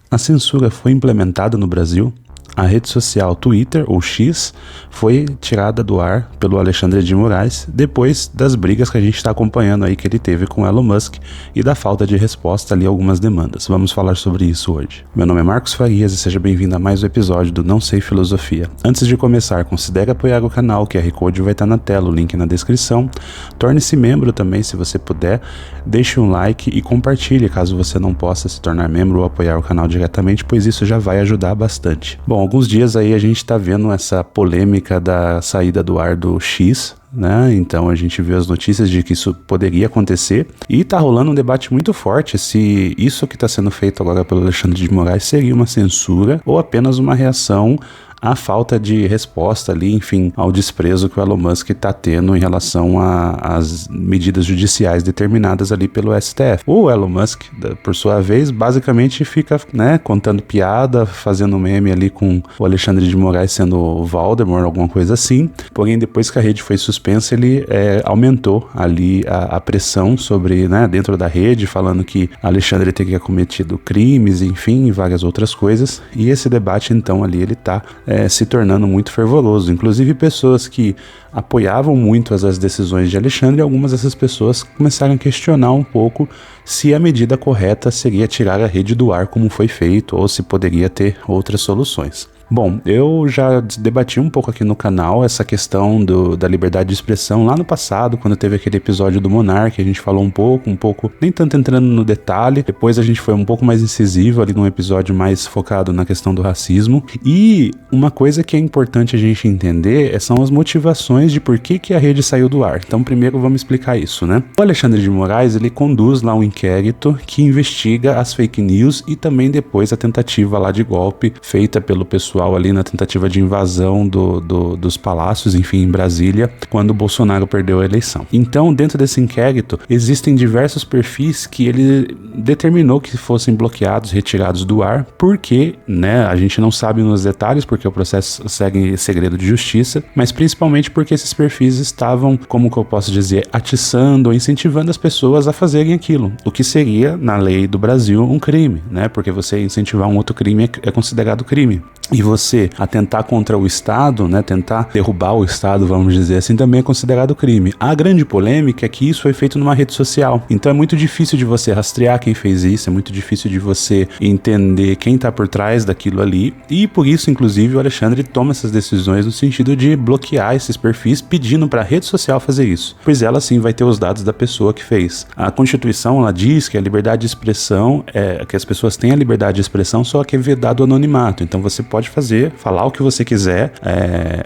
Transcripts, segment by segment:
A censura foi implementada no Brasil. A rede social Twitter, ou X, foi tirada do ar pelo Alexandre de Moraes depois das brigas que a gente está acompanhando aí que ele teve com Elon Musk e da falta de resposta ali a algumas demandas. Vamos falar sobre isso hoje. Meu nome é Marcos Farias e seja bem-vindo a mais um episódio do Não Sei Filosofia. Antes de começar, considere apoiar o canal, o QR Code vai estar na tela, o link na descrição. Torne-se membro também se você puder, deixe um like e compartilhe caso você não possa se tornar membro ou apoiar o canal diretamente, pois isso já vai ajudar bastante. Bom, alguns dias aí a gente tá vendo essa polêmica da saída do ar do X, né? Então a gente viu as notícias de que isso poderia acontecer e tá rolando um debate muito forte se isso que tá sendo feito agora pelo Alexandre de Moraes seria uma censura ou apenas uma reação à falta de resposta ali, enfim, ao desprezo que o Elon Musk está tendo em relação às medidas judiciais determinadas ali pelo STF. O Elon Musk, por sua vez, basicamente fica, né, contando piada, fazendo meme ali com o Alexandre de Moraes sendo o Voldemort, alguma coisa assim. Porém, depois que a rede foi suspensa, ele aumentou ali a pressão sobre, né, dentro da rede, falando que Alexandre teria cometido crimes, enfim, e várias outras coisas. E esse debate, então, ali, ele tá se tornando muito fervoroso. Inclusive pessoas que apoiavam muito as decisões de Alexandre, algumas dessas pessoas começaram a questionar um pouco se a medida correta seria tirar a rede do ar como foi feito, ou se poderia ter outras soluções. Bom, eu já debati um pouco aqui no canal essa questão da liberdade de expressão lá no passado, quando teve aquele episódio do Monark, a gente falou um pouco, nem tanto entrando no detalhe, depois a gente foi um pouco mais incisivo ali num episódio mais focado na questão do racismo, e uma coisa que é importante a gente entender são as motivações de por que a rede saiu do ar. Então primeiro vamos explicar isso, né? O Alexandre de Moraes, ele conduz lá um inquérito que investiga as fake news e também depois a tentativa lá de golpe feita pelo pessoal ali na tentativa de invasão dos palácios, enfim, em Brasília, quando o Bolsonaro perdeu a eleição. Então, dentro desse inquérito, existem diversos perfis que ele determinou que fossem bloqueados, retirados do ar, porque, né, a gente não sabe nos detalhes, porque o processo segue segredo de justiça, mas principalmente porque esses perfis estavam, como que eu posso dizer, atiçando ou incentivando as pessoas a fazerem aquilo, o que seria, na lei do Brasil, um crime, né, porque você incentivar um outro crime é considerado crime. E você atentar contra o Estado, né, tentar derrubar o Estado, vamos dizer assim, também é considerado crime. A grande polêmica é que isso foi feito numa rede social. Então é muito difícil de você rastrear quem fez isso, é muito difícil de você entender quem está por trás daquilo ali. E por isso, inclusive, o Alexandre toma essas decisões no sentido de bloquear esses perfis, pedindo para a rede social fazer isso. Pois ela sim vai ter os dados da pessoa que fez. A Constituição, ela diz que a liberdade de expressão, que as pessoas têm a liberdade de expressão, só que é vedado o anonimato. Então você pode falar o que você quiser,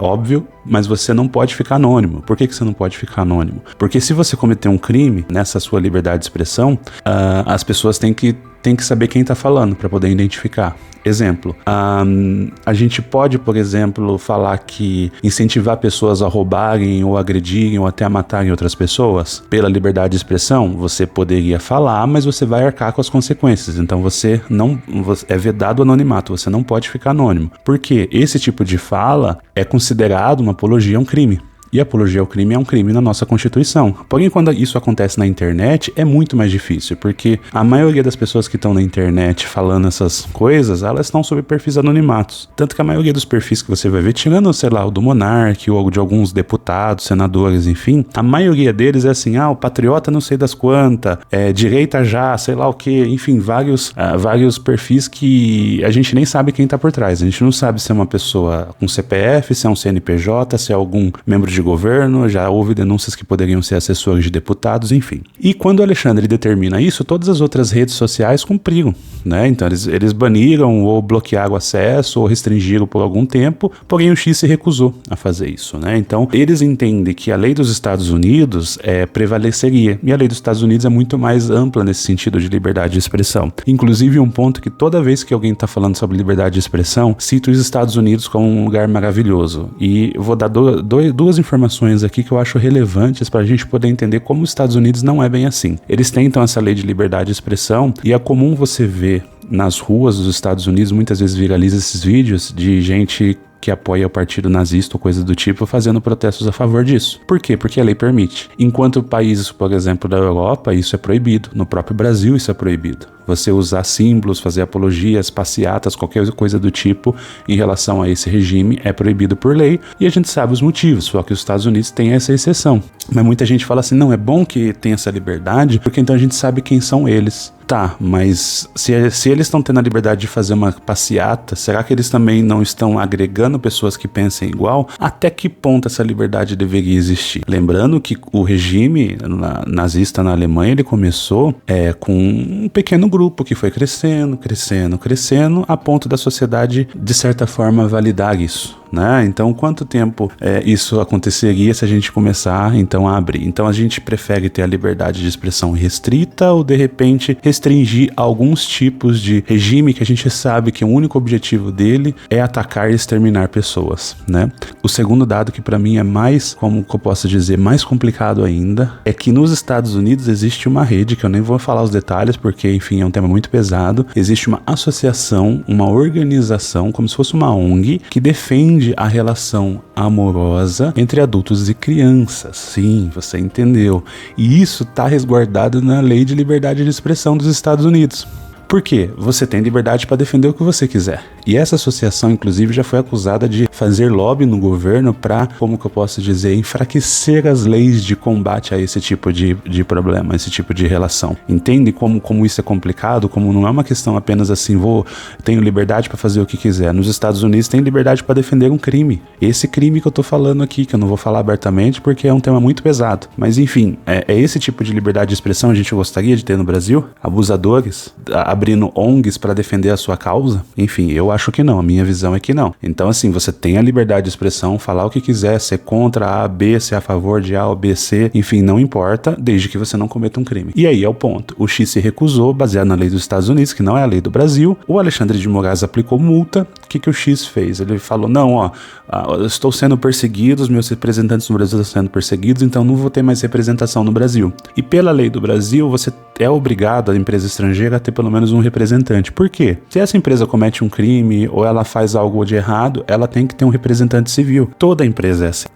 óbvio, mas você não pode ficar anônimo. Por que você não pode ficar anônimo? Porque se você cometer um crime nessa sua liberdade de expressão, as pessoas têm que saber quem está falando para poder identificar. Exemplo, a gente pode, por exemplo, falar que incentivar pessoas a roubarem ou agredirem ou até a matarem outras pessoas pela liberdade de expressão, você poderia falar, mas você vai arcar com as consequências. Então é vedado o anonimato, você não pode ficar anônimo. Porque esse tipo de fala é considerado uma apologia a um crime. E apologia ao crime é um crime na nossa Constituição. Porém, quando isso acontece na internet, é muito mais difícil, porque a maioria das pessoas que estão na internet falando essas coisas, elas estão sob perfis anonimatos. Tanto que a maioria dos perfis que você vai ver, tirando, sei lá, o do Monark ou de alguns deputados, senadores, enfim, a maioria deles é assim, o patriota não sei das quantas, direita já, sei lá o que, enfim, vários perfis que a gente nem sabe quem tá por trás. A gente não sabe se é uma pessoa com CPF, se é um CNPJ, se é algum membro de governo, já houve denúncias que poderiam ser assessores de deputados, enfim. E quando o Alexandre determina isso, todas as outras redes sociais cumpriram, né? Então eles baniram ou bloquearam o acesso ou restringiram por algum tempo, porém o X se recusou a fazer isso, né? Então eles entendem que a lei dos Estados Unidos prevaleceria, e a lei dos Estados Unidos é muito mais ampla nesse sentido de liberdade de expressão. Inclusive um ponto que toda vez que alguém está falando sobre liberdade de expressão, cita os Estados Unidos como um lugar maravilhoso. E eu vou dar duas informações aqui que eu acho relevantes para a gente poder entender como os Estados Unidos não é bem assim. Eles têm então essa lei de liberdade de expressão e é comum você ver nas ruas dos Estados Unidos, muitas vezes viraliza esses vídeos de gente que apoia o partido nazista ou coisa do tipo, fazendo protestos a favor disso. Por quê? Porque a lei permite. Enquanto países, por exemplo, da Europa, isso é proibido. No próprio Brasil, isso é proibido. Você usar símbolos, fazer apologias, passeatas, qualquer coisa do tipo em relação a esse regime é proibido por lei, e a gente sabe os motivos, só que os Estados Unidos têm essa exceção. Mas muita gente fala assim, não, é bom que tenha essa liberdade, porque então a gente sabe quem são eles. Tá, mas se eles estão tendo a liberdade de fazer uma passeata, será que eles também não estão agregando pessoas que pensem igual? Até que ponto essa liberdade deveria existir? Lembrando que o regime nazista na Alemanha, ele começou com um pequeno grupo que foi crescendo, a ponto da sociedade, de certa forma, validar isso, né? Então, quanto tempo isso aconteceria se a gente começar, então, a abrir? Então, a gente prefere ter a liberdade de expressão restrita ou, de repente, restringir alguns tipos de regime que a gente sabe que o único objetivo dele é atacar e exterminar pessoas, né? O segundo dado que para mim é mais, como que eu posso dizer, mais complicado ainda, é que nos Estados Unidos existe uma rede, que eu nem vou falar os detalhes porque, enfim, é um tema muito pesado. Existe uma associação, uma organização, como se fosse uma ONG, que defende a relação amorosa entre adultos e crianças. Sim, você entendeu. E isso está resguardado na Lei de Liberdade de Expressão dos Estados Unidos. Por quê? Você tem liberdade para defender o que você quiser. E essa associação, inclusive, já foi acusada de fazer lobby no governo para, como que eu posso dizer, enfraquecer as leis de combate a esse tipo de problema, esse tipo de relação. Entende como isso é complicado? Como não é uma questão apenas assim, tenho liberdade para fazer o que quiser. Nos Estados Unidos tem liberdade para defender um crime. Esse crime que eu tô falando aqui, que eu não vou falar abertamente porque é um tema muito pesado. Mas enfim, é esse tipo de liberdade de expressão a gente gostaria de ter no Brasil? Abusadores abrindo ONGs para defender a sua causa? Enfim, eu acho que não, a minha visão é que não. Então assim, você tem a liberdade de expressão, falar o que quiser, ser contra A, B, ser a favor de A ou B, C, enfim, não importa, desde que você não cometa um crime. E aí é o ponto. O X se recusou, baseado na lei dos Estados Unidos, que não é a lei do Brasil. O Alexandre de Moraes aplicou multa. O que o X fez? Ele falou, não, eu estou sendo perseguido, os meus representantes no Brasil estão sendo perseguidos, então não vou ter mais representação no Brasil. E pela lei do Brasil, você é obrigado, a empresa estrangeira, a ter pelo menos um representante. Por quê? Se essa empresa comete um crime ou ela faz algo de errado, ela tem que ter um representante civil. Toda empresa é assim.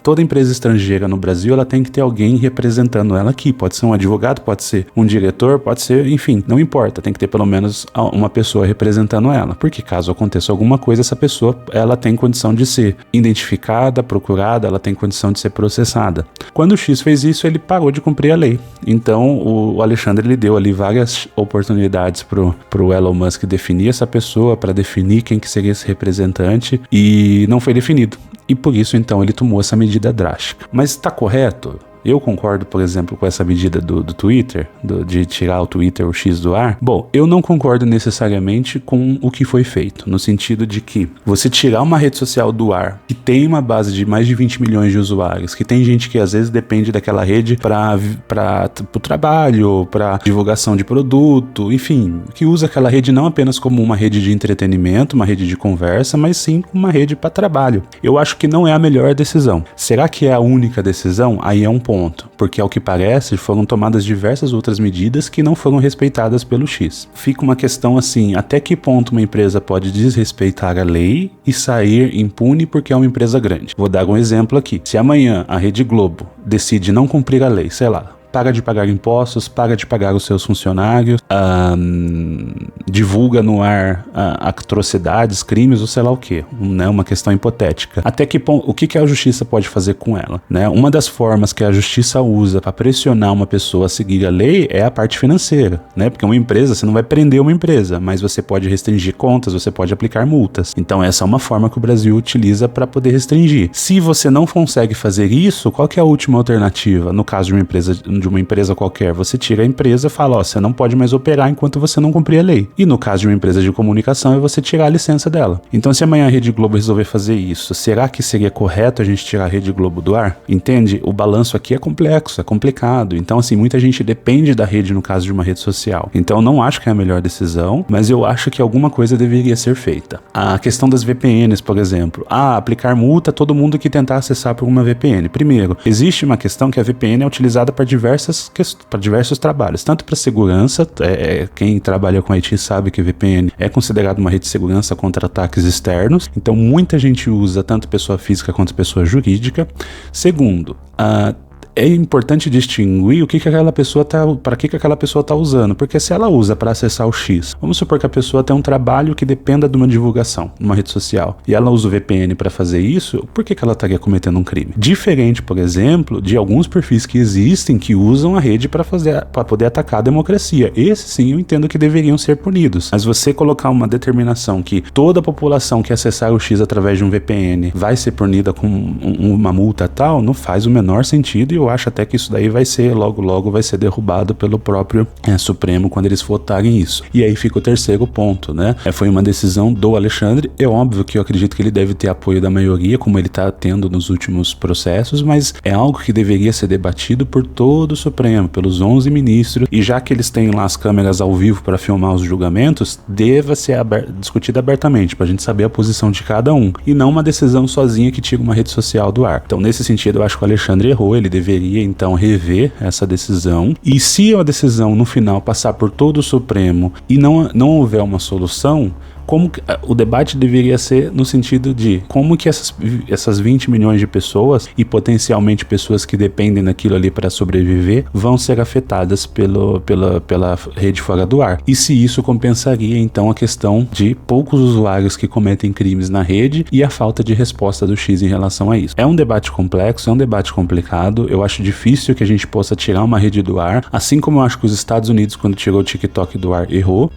Toda empresa estrangeira no Brasil, ela tem que ter alguém representando ela aqui. Pode ser um advogado, pode ser um diretor, pode ser, enfim, não importa. Tem que ter pelo menos uma pessoa representando ela. Porque caso aconteça alguma coisa, essa pessoa, ela tem condição de ser identificada, procurada, ela tem condição de ser processada. Quando o X fez isso, ele parou de cumprir a lei. Então, o Alexandre, ele deu ali várias oportunidades pro Elon Musk definir essa pessoa, para definir quem que seria esse representante, e não foi definido. E por isso, então, ele tomou essa medida drástica. Mas está correto? Eu concordo, por exemplo, com essa medida do Twitter, de tirar o Twitter, o X do ar. Bom, eu não concordo necessariamente com o que foi feito, no sentido de que você tirar uma rede social do ar, que tem uma base de mais de 20 milhões de usuários, que tem gente que às vezes depende daquela rede para o trabalho, para divulgação de produto, enfim, que usa aquela rede não apenas como uma rede de entretenimento, uma rede de conversa, mas sim como uma rede para trabalho. Eu acho que não é a melhor decisão. Será que é a única decisão? Aí é um ponto. Porque, ao que parece, foram tomadas diversas outras medidas que não foram respeitadas pelo X. Fica uma questão assim, até que ponto uma empresa pode desrespeitar a lei e sair impune porque é uma empresa grande? Vou dar um exemplo aqui. Se amanhã a Rede Globo decide não cumprir a lei, sei lá, paga de pagar impostos, paga de pagar os seus funcionários, divulga no ar atrocidades, crimes ou sei lá o que, né? Uma questão hipotética. Até que ponto, o que a justiça pode fazer com ela, né? Uma das formas que a justiça usa para pressionar uma pessoa a seguir a lei é a parte financeira, né? Porque uma empresa, você não vai prender uma empresa, mas você pode restringir contas, você pode aplicar multas. Então essa é uma forma que o Brasil utiliza para poder restringir. Se você não consegue fazer isso, qual que é a última alternativa? No caso de uma empresa qualquer, você tira a empresa e fala, você não pode mais operar enquanto você não cumprir a lei. E no caso de uma empresa de comunicação, é você tirar a licença dela. Então, se amanhã a Rede Globo resolver fazer isso, será que seria correto a gente tirar a Rede Globo do ar? Entende? O balanço aqui é complexo, é complicado. Então, assim, muita gente depende da rede no caso de uma rede social. Então, eu não acho que é a melhor decisão, mas eu acho que alguma coisa deveria ser feita. A questão das VPNs, por exemplo. Aplicar multa a todo mundo que tentar acessar por uma VPN. Primeiro, existe uma questão que a VPN é utilizada para diversos trabalhos, tanto para segurança, quem trabalha com IT sabe que VPN é considerado uma rede de segurança contra ataques externos, então muita gente usa, tanto pessoa física quanto pessoa jurídica. Segundo, é importante distinguir o que aquela pessoa para que aquela pessoa está usando, porque se ela usa para acessar o X, vamos supor que a pessoa tem um trabalho que dependa de uma divulgação numa rede social, e ela usa o VPN para fazer isso, por que ela estaria cometendo um crime? Diferente, por exemplo, de alguns perfis que existem que usam a rede para poder atacar a democracia. Esses sim eu entendo que deveriam ser punidos. Mas você colocar uma determinação que toda a população que acessar o X através de um VPN vai ser punida com uma multa tal, não faz o menor sentido, e eu acho até que isso daí vai ser, logo vai ser derrubado pelo próprio Supremo quando eles votarem isso. E aí fica o terceiro ponto, né? Foi uma decisão do Alexandre, é óbvio que eu acredito que ele deve ter apoio da maioria, como ele está tendo nos últimos processos, mas é algo que deveria ser debatido por todo o Supremo, pelos 11 ministros, e já que eles têm lá as câmeras ao vivo para filmar os julgamentos, deva ser discutido abertamente, para a gente saber a posição de cada um, e não uma decisão sozinha que tira uma rede social do ar. Então, nesse sentido, eu acho que o Alexandre errou, ele deveria, então, rever essa decisão, e se a decisão, no final, passar por todo o Supremo e não houver uma solução, como o debate deveria ser no sentido de como que essas 20 milhões de pessoas e potencialmente pessoas que dependem daquilo ali para sobreviver vão ser afetadas pela rede fora do ar. E se isso compensaria então a questão de poucos usuários que cometem crimes na rede e a falta de resposta do X em relação a isso. É um debate complexo, é um debate complicado, eu acho difícil que a gente possa tirar uma rede do ar, assim como eu acho que os Estados Unidos, quando tirou o TikTok do ar, errou,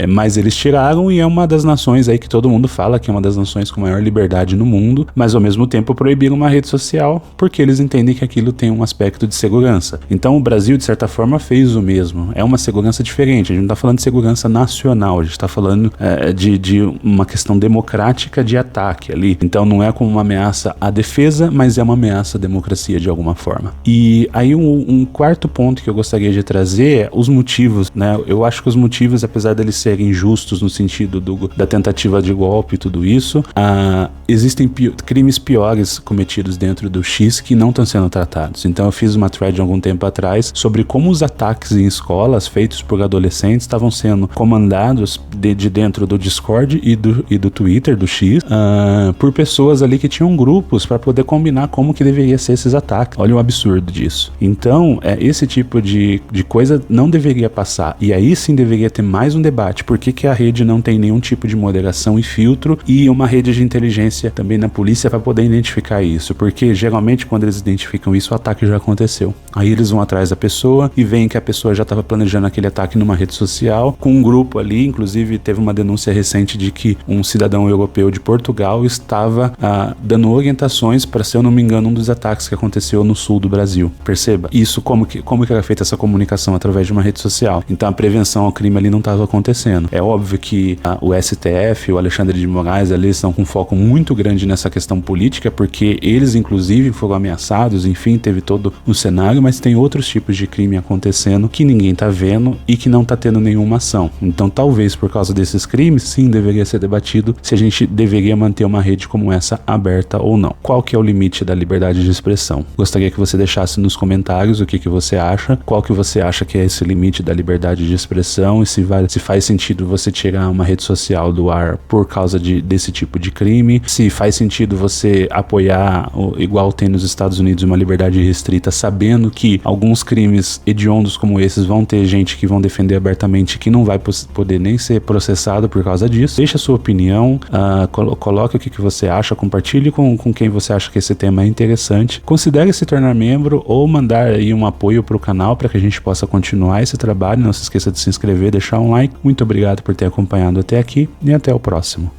mas eles tiraram, e é uma das nações aí que todo mundo fala que é uma das nações com maior liberdade no mundo, mas ao mesmo tempo proibiram uma rede social porque eles entendem que aquilo tem um aspecto de segurança. Então o Brasil, de certa forma, fez o mesmo. É uma segurança diferente, a gente não está falando de segurança nacional, a gente está falando de uma questão democrática de ataque ali. Então não é como uma ameaça à defesa, mas é uma ameaça à democracia de alguma forma. E aí um quarto ponto que eu gostaria de trazer é os motivos, né? Eu acho que os motivos, apesar deles serem justos no sentido da tentativa de golpe e tudo isso, existem crimes piores cometidos dentro do X que não estão sendo tratados. Então eu fiz uma thread algum tempo atrás sobre como os ataques em escolas feitos por adolescentes estavam sendo comandados de dentro do Discord e do Twitter, do X, por pessoas ali que tinham grupos para poder combinar como que deveria ser esses ataques. Olha o absurdo disso. Então, esse tipo de coisa não deveria passar. E aí sim deveria ter mais um debate. Por que a rede não tem nenhum tipo de moderação e filtro, e uma rede de inteligência também na polícia para poder identificar isso, porque geralmente quando eles identificam isso, o ataque já aconteceu. Aí eles vão atrás da pessoa e veem que a pessoa já estava planejando aquele ataque numa rede social, com um grupo ali. Inclusive teve uma denúncia recente de que um cidadão europeu de Portugal estava dando orientações para, se eu não me engano, um dos ataques que aconteceu no sul do Brasil. Perceba, isso como que era feita essa comunicação através de uma rede social. Então a prevenção ao crime ali não estava acontecendo. É óbvio que o STF, o Alexandre de Moraes, ali estão com um foco muito grande nessa questão política, porque eles inclusive foram ameaçados, enfim, teve todo um cenário, mas tem outros tipos de crime acontecendo que ninguém tá vendo e que não tá tendo nenhuma ação. Então talvez por causa desses crimes, sim, deveria ser debatido se a gente deveria manter uma rede como essa aberta ou não. Qual que é o limite da liberdade de expressão? Gostaria que você deixasse nos comentários o que você acha, qual que você acha que é esse limite da liberdade de expressão, e se faz sentido você tirar uma rede social do ar por causa desse tipo de crime, se faz sentido você apoiar, igual tem nos Estados Unidos, uma liberdade restrita, sabendo que alguns crimes hediondos como esses vão ter gente que vão defender abertamente que não vai poder nem ser processado por causa disso. Deixa a sua opinião, coloque o que você acha, compartilhe com quem você acha que esse tema é interessante, considere se tornar membro ou mandar aí um apoio para o canal para que a gente possa continuar esse trabalho. Não se esqueça de se inscrever, deixar um like. Muito obrigado por ter acompanhado até aqui e até o próximo.